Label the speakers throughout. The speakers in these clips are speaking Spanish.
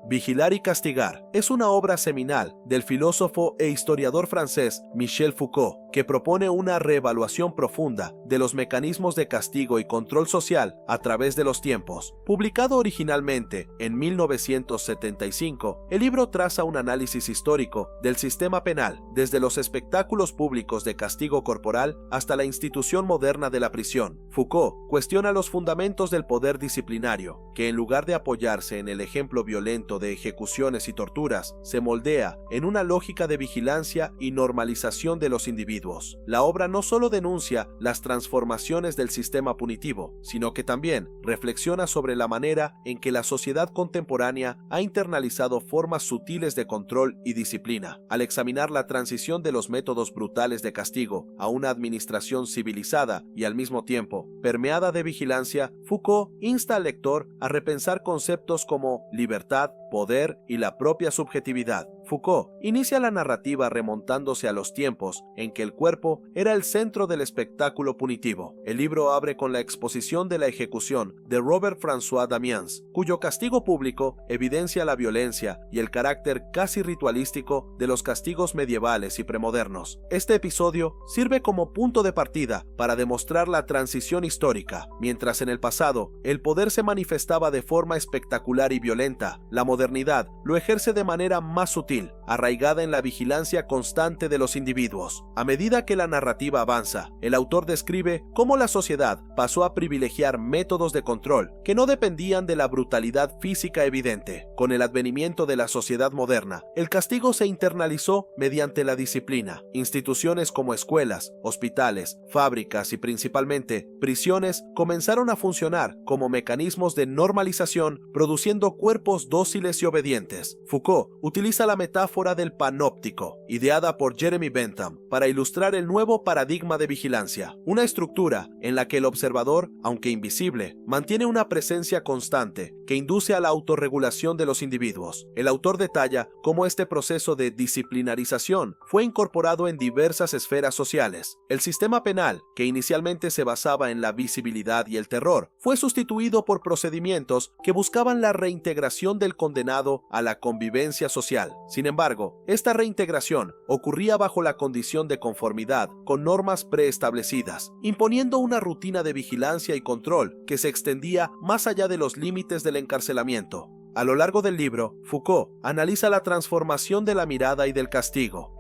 Speaker 1: Vigilar y castigar es una obra seminal del filósofo e historiador francés Michel Foucault, que propone una reevaluación profunda de los mecanismos de castigo y control social a través de los tiempos. Publicado originalmente en 1975, el libro traza un análisis histórico del sistema penal, desde los espectáculos públicos de castigo corporal hasta la institución moderna de la prisión. Foucault cuestiona los fundamentos del poder disciplinario, que en lugar de apoyarse en el ejemplo violento de ejecuciones y torturas, se moldea en una lógica de vigilancia y normalización de los individuos. La obra no solo denuncia las transformaciones del sistema punitivo, sino que también reflexiona sobre la manera en que la sociedad contemporánea ha internalizado formas sutiles de control y disciplina. Al examinar la transición de los métodos brutales de castigo a una administración civilizada y al mismo tiempo permeada de vigilancia, Foucault insta al lector a repensar conceptos como libertad, poder y la propia subjetividad. Foucault inicia la narrativa remontándose a los tiempos en que el cuerpo era el centro del espectáculo punitivo. El libro abre con la exposición de la ejecución de Robert François Damiens, cuyo castigo público evidencia la violencia y el carácter casi ritualístico de los castigos medievales y premodernos. Este episodio sirve como punto de partida para demostrar la transición histórica. Mientras en el pasado el poder se manifestaba de forma espectacular y violenta, la modernidad lo ejerce de manera más sutil, arraigada en la vigilancia constante de los individuos. A medida que la narrativa avanza, el autor describe cómo la sociedad pasó a privilegiar métodos de control que no dependían de la brutalidad física evidente. Con el advenimiento de la sociedad moderna, el castigo se internalizó mediante la disciplina. Instituciones como escuelas, hospitales, fábricas y principalmente prisiones comenzaron a funcionar como mecanismos de normalización, produciendo cuerpos dóciles y obedientes. Foucault utiliza la metáfora del panóptico, ideada por Jeremy Bentham, para ilustrar el nuevo paradigma de vigilancia, una estructura en la que el observador, aunque invisible, mantiene una presencia constante que induce a la autorregulación de los individuos. El autor detalla cómo este proceso de disciplinarización fue incorporado en diversas esferas sociales. El sistema penal, que inicialmente se basaba en la visibilidad y el terror, fue sustituido por procedimientos que buscaban la reintegración del condenado a la convivencia social. Sin embargo, esta reintegración ocurría bajo la condición de conformidad con normas preestablecidas, imponiendo una rutina de vigilancia y control que se extendía más allá de los límites del encarcelamiento. A lo largo del libro, Foucault analiza la transformación de la mirada y del castigo.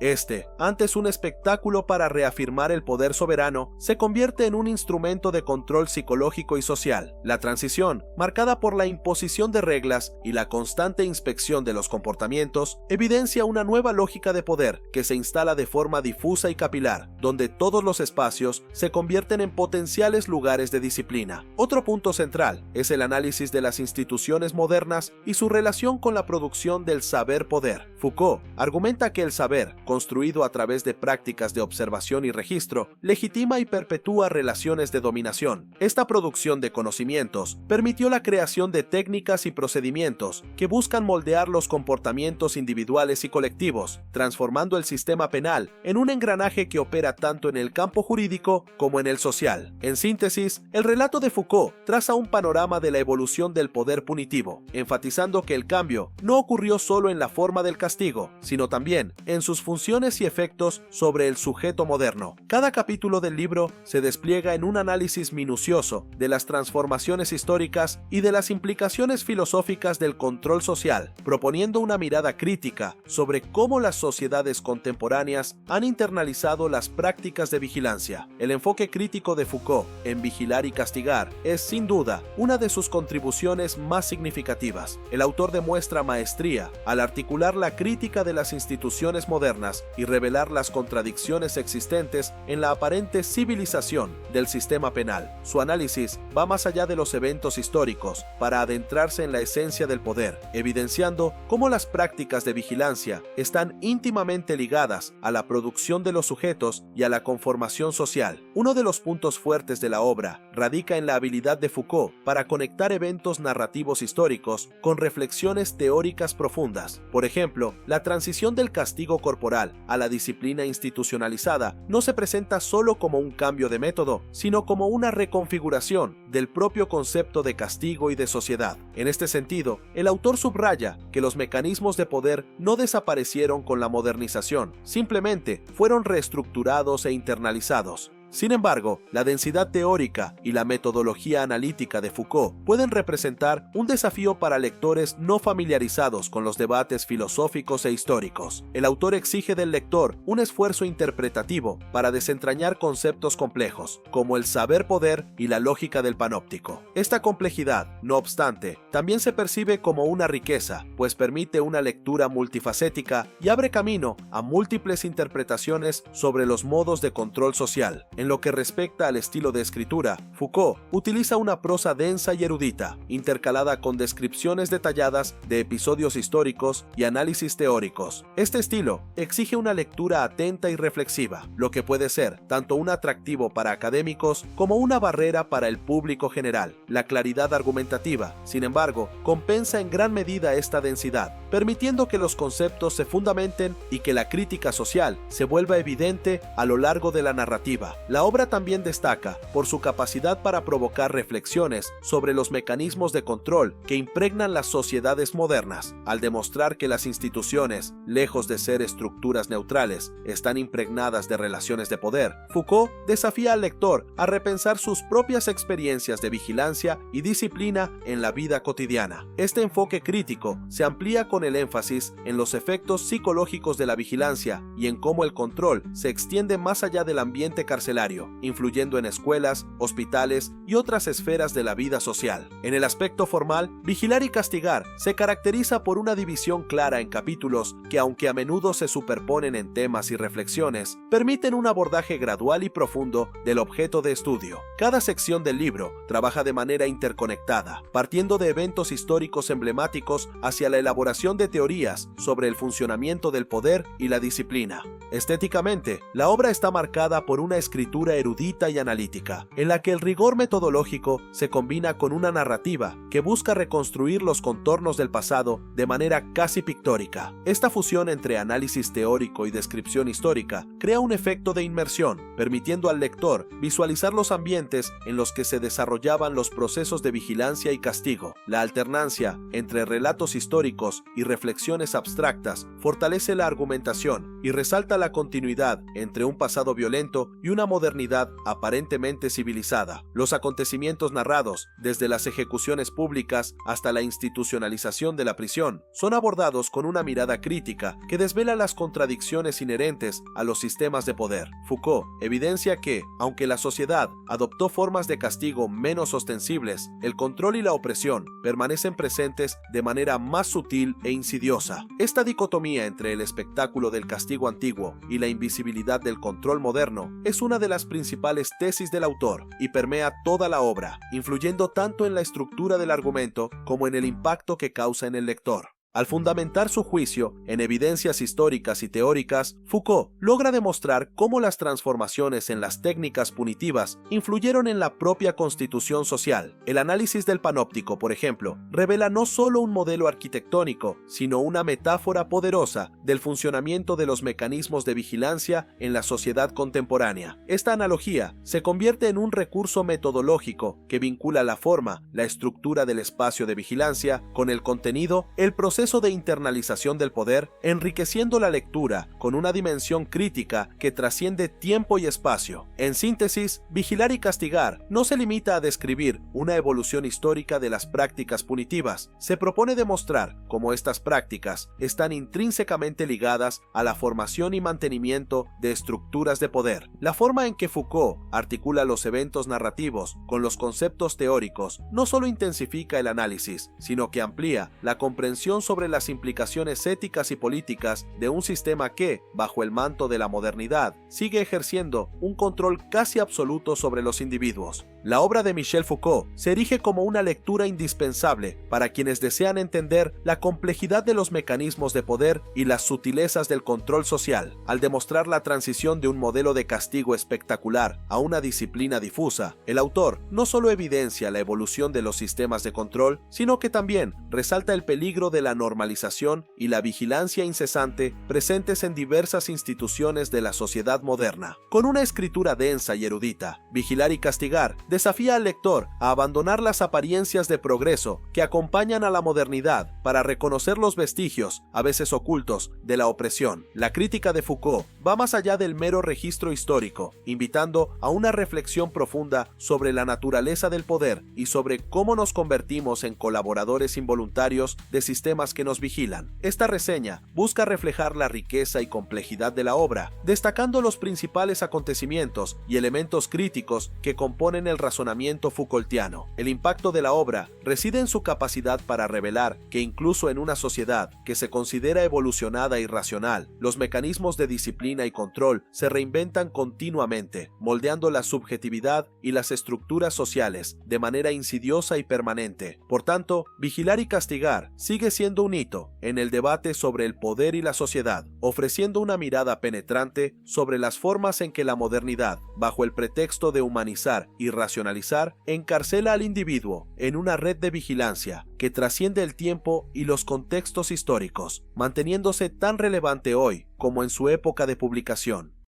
Speaker 1: Antes un espectáculo para reafirmar el poder soberano, se convierte en un instrumento de control psicológico y social. La transición, marcada por la imposición de reglas y la constante inspección de los comportamientos, evidencia una nueva lógica de poder que se instala de forma difusa y capilar, donde todos los espacios se convierten en potenciales lugares de disciplina. Otro punto central es el análisis de las instituciones modernas y su relación con la producción del saber-poder. Foucault argumenta que el saber, construido a través de prácticas de observación y registro, legitima y perpetúa relaciones de dominación. Esta producción de conocimientos permitió la creación de técnicas y procedimientos que buscan moldear los comportamientos individuales y colectivos, transformando el sistema penal en un engranaje que opera tanto en el campo jurídico como en el social. En síntesis, el relato de Foucault traza un panorama de la evolución del poder punitivo, enfatizando que el cambio no ocurrió solo en la forma del castigo, sino también en sus funciones y efectos sobre el sujeto moderno. Cada capítulo del libro se despliega en un análisis minucioso de las transformaciones históricas y de las implicaciones filosóficas del control social, proponiendo una mirada crítica sobre cómo las sociedades contemporáneas han internalizado las prácticas de vigilancia. El enfoque crítico de Foucault en Vigilar y castigar es, sin duda, una de sus contribuciones más significativas. El autor demuestra maestría al articular la crítica de las instituciones modernas y revelar las contradicciones existentes en la aparente civilización del sistema penal. Su análisis va más allá de los eventos históricos para adentrarse en la esencia del poder, evidenciando cómo las prácticas de vigilancia están íntimamente ligadas a la producción de los sujetos y a la conformación social. Uno de los puntos fuertes de la obra radica en la habilidad de Foucault para conectar eventos narrativos históricos con reflexiones teóricas profundas. Por ejemplo, ello, la transición del castigo corporal a la disciplina institucionalizada no se presenta solo como un cambio de método, sino como una reconfiguración del propio concepto de castigo y de sociedad. En este sentido, el autor subraya que los mecanismos de poder no desaparecieron con la modernización, simplemente fueron reestructurados e internalizados. Sin embargo, la densidad teórica y la metodología analítica de Foucault pueden representar un desafío para lectores no familiarizados con los debates filosóficos e históricos. El autor exige del lector un esfuerzo interpretativo para desentrañar conceptos complejos, como el saber-poder y la lógica del panóptico. Esta complejidad, no obstante, también se percibe como una riqueza, pues permite una lectura multifacética y abre camino a múltiples interpretaciones sobre los modos de control social. En lo que respecta al estilo de escritura, Foucault utiliza una prosa densa y erudita, intercalada con descripciones detalladas de episodios históricos y análisis teóricos. Este estilo exige una lectura atenta y reflexiva, lo que puede ser tanto un atractivo para académicos como una barrera para el público general. La claridad argumentativa, sin embargo, compensa en gran medida esta densidad, permitiendo que los conceptos se fundamenten y que la crítica social se vuelva evidente a lo largo de la narrativa. La obra también destaca por su capacidad para provocar reflexiones sobre los mecanismos de control que impregnan las sociedades modernas, al demostrar que las instituciones, lejos de ser estructuras neutrales, están impregnadas de relaciones de poder. Foucault desafía al lector a repensar sus propias experiencias de vigilancia y disciplina en la vida cotidiana. Este enfoque crítico se amplía con el énfasis en los efectos psicológicos de la vigilancia y en cómo el control se extiende más allá del ambiente carcelario, influyendo en escuelas, hospitales y otras esferas de la vida social. En el aspecto formal, Vigilar y castigar se caracteriza por una división clara en capítulos que, aunque a menudo se superponen en temas y reflexiones, permiten un abordaje gradual y profundo del objeto de estudio. Cada sección del libro trabaja de manera interconectada, partiendo de eventos históricos emblemáticos hacia la elaboración de teorías sobre el funcionamiento del poder y la disciplina. Estéticamente, la obra está marcada por una escritura erudita y analítica, en la que el rigor metodológico se combina con una narrativa que busca reconstruir los contornos del pasado de manera casi pictórica. Esta fusión entre análisis teórico y descripción histórica crea un efecto de inmersión, permitiendo al lector visualizar los ambientes en los que se desarrollaban los procesos de vigilancia y castigo. La alternancia entre relatos históricos y reflexiones abstractas fortalece la argumentación y resalta la continuidad entre un pasado violento y una modernidad aparentemente civilizada. Los acontecimientos narrados, desde las ejecuciones públicas hasta la institucionalización de la prisión, son abordados con una mirada crítica que desvela las contradicciones inherentes a los sistemas de poder. Foucault evidencia que, aunque la sociedad adoptó formas de castigo menos ostensibles, el control y la opresión permanecen presentes de manera más sutil e insidiosa. Esta dicotomía entre el espectáculo del castigo antiguo y la invisibilidad del control moderno es una de las principales tesis del autor y permea toda la obra, influyendo tanto en la estructura del argumento como en el impacto que causa en el lector. Al fundamentar su juicio en evidencias históricas y teóricas, Foucault logra demostrar cómo las transformaciones en las técnicas punitivas influyeron en la propia constitución social. El análisis del panóptico, por ejemplo, revela no solo un modelo arquitectónico, sino una metáfora poderosa del funcionamiento de los mecanismos de vigilancia en la sociedad contemporánea. Esta analogía se convierte en un recurso metodológico que vincula la forma, la estructura del espacio de vigilancia, con el contenido, el proceso de internalización del poder, enriqueciendo la lectura con una dimensión crítica que trasciende tiempo y espacio. En síntesis, Vigilar y castigar no se limita a describir una evolución histórica de las prácticas punitivas, se propone demostrar cómo estas prácticas están intrínsecamente ligadas a la formación y mantenimiento de estructuras de poder. La forma en que Foucault articula los eventos narrativos con los conceptos teóricos no solo intensifica el análisis, sino que amplía la comprensión sobre las implicaciones éticas y políticas de un sistema que, bajo el manto de la modernidad, sigue ejerciendo un control casi absoluto sobre los individuos. La obra de Michel Foucault se erige como una lectura indispensable para quienes desean entender la complejidad de los mecanismos de poder y las sutilezas del control social. Al demostrar la transición de un modelo de castigo espectacular a una disciplina difusa, el autor no solo evidencia la evolución de los sistemas de control, sino que también resalta el peligro de la normalización y la vigilancia incesante presentes en diversas instituciones de la sociedad moderna. Con una escritura densa y erudita, Vigilar y castigar desafía al lector a abandonar las apariencias de progreso que acompañan a la modernidad para reconocer los vestigios, a veces ocultos, de la opresión. La crítica de Foucault va más allá del mero registro histórico, invitando a una reflexión profunda sobre la naturaleza del poder y sobre cómo nos convertimos en colaboradores involuntarios de sistemas que nos vigilan. Esta reseña busca reflejar la riqueza y complejidad de la obra, destacando los principales acontecimientos y elementos críticos que componen el razonamiento Foucaultiano. El impacto de la obra reside en su capacidad para revelar que incluso en una sociedad que se considera evolucionada y racional, los mecanismos de disciplina y control se reinventan continuamente, moldeando la subjetividad y las estructuras sociales de manera insidiosa y permanente. Por tanto, Vigilar y castigar sigue siendo un hito en el debate sobre el poder y la sociedad, ofreciendo una mirada penetrante sobre las formas en que la modernidad, bajo el pretexto de humanizar y racionalizar, encarcela al individuo en una red de vigilancia que trasciende el tiempo y los contextos históricos, manteniéndose tan relevante hoy como en su época de publicación.